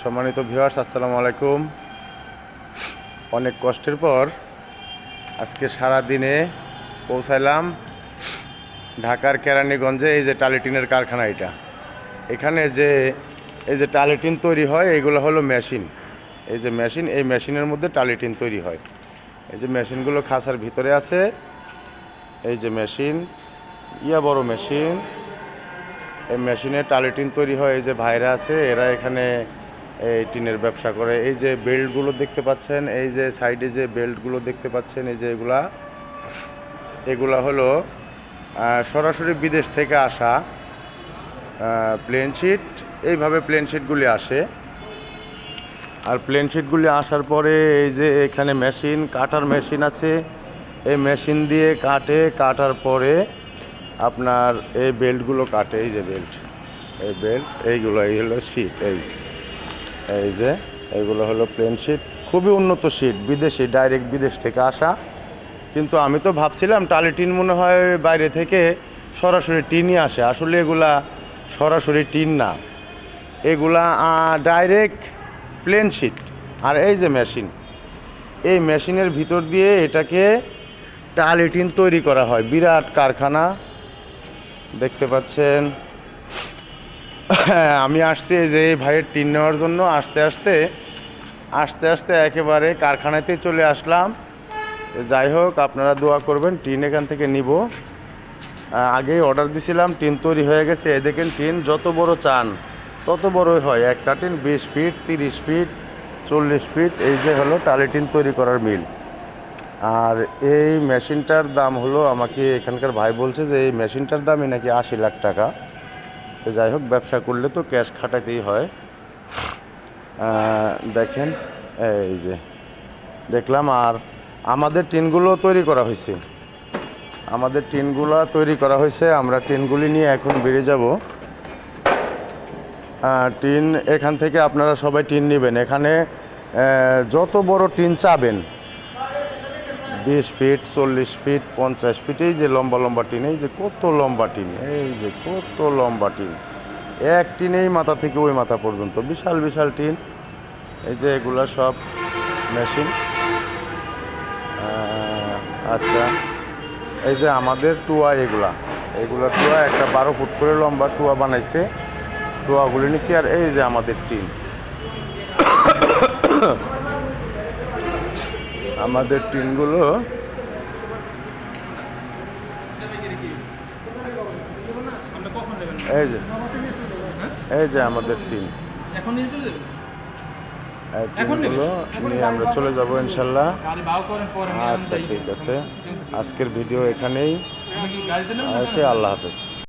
সম্মানিত ভিউয়ার্স, আসসালামু আলাইকুম। অনেক কষ্টের পর আজকে সারা দিনে পৌঁছাইলাম ঢাকার কেরানীগঞ্জে। এই যে টালিটিনের কারখানা, এখানে যে এই যে টালিটিন তৈরি হয়, এইগুলো হলো মেশিন। এই যে মেশিন, এই মেশিনের মধ্যে টালিটিন তৈরি হয়। এই যে মেশিনগুলো খাঁচার ভিতরে আছে। এই যে মেশিন, বড় মেশিন, এই মেশিনে টালিটিন তৈরি হয়। এই যে ভাইরা আছে, এরা এখানে এই টিনের ব্যবসা করে। এই যে বেল্টগুলো দেখতে পাচ্ছেন, এই যে সাইডে যে বেল্টগুলো দেখতে পাচ্ছেন, এই যে এগুলা হলো সরাসরি বিদেশ থেকে আসা প্লেন শিট। এইভাবে প্লেন শিটগুলি আসে, আর প্লেন শিটগুলি আসার পরে এই যে এখানে মেশিন, কাটার মেশিন আছে। এই মেশিন দিয়ে কাটার পরে আপনার এই বেল্টগুলো কাটে। এই যে বেল্ট, এইগুলো এই হলো শিট। এই যে এইগুলো হলো প্লেন শিট, খুবই উন্নত শিট, বিদেশি, ডাইরেক্ট বিদেশ থেকে আসা। কিন্তু আমি তো ভাবছিলাম টালিটিন মনে হয় বাইরে থেকে সরাসরি টিনই আসে। আসলে এগুলা সরাসরি টিন না, এগুলা ডাইরেক্ট প্লেন শিট। আর এই যে মেশিন, এই মেশিনের ভিতর দিয়ে এটাকে টালিটিন তৈরি করা হয়। বিরাট কারখানা দেখতে পাচ্ছেন। আমি আসছি এই যে এই ভাইয়ের টিন নেওয়ার জন্য। আস্তে আস্তে একেবারে কারখানাতে চলে আসলাম। যাই হোক, আপনারা দোয়া করবেন, টিন এখান থেকে নিব। আগেই অর্ডার দিছিলাম, টিন তৈরি হয়ে গেছে। এই দেখেন, টিন যত বড় চান তত বড়ই হয়। একটা টিন 20 ফিট, 30 ফিট, 40 ফিট। এই যে হলো টালিটিন তৈরি করার মিল। আর এই মেশিনটার দাম হলো, আমাকে এখানকার ভাই বলছে যে এই মেশিনটার দামই নাকি 80 লাখ টাকা। তো যাই হোক, ব্যবসা করলে তো ক্যাশ খাটাতেই হয়। দেখেন, এই যে দেখলাম। আর আমাদের টিনগুলো তৈরি করা হয়েছে, আমরা টিনগুলি নিয়ে এখন বেরিয়ে যাব। টিন এখান থেকে আপনারা সবাই টিন নেবেন। এখানে যত বড় টিন চাবেন, 20 ফিট, 40 ফিট, 50 ফিট, এই যে লম্বা লম্বা টিন, এই যে কত লম্বা টিন, এক টিনেই মাথা থেকে ওই মাথা পর্যন্ত বিশাল বিশাল টিন। এই যে এগুলা সব মেশিন। আচ্ছা, এই যে আমাদের টুয়া, এগুলা টুয়া, একটা 12 ফুট করে লম্বা টুয়া বানাইছে। টুয়াগুলি নিচ্ছি। আর এই যে আমাদের টিন, আমাদের টিনগুলো এই যে আমাদের টিন, টিনগুলো নিয়ে আমরা চলে যাব ইনশাল্লাহ। আচ্ছা, ঠিক আছে, আজকের ভিডিও এখানেই। ওকে, আল্লাহ হাফেজ।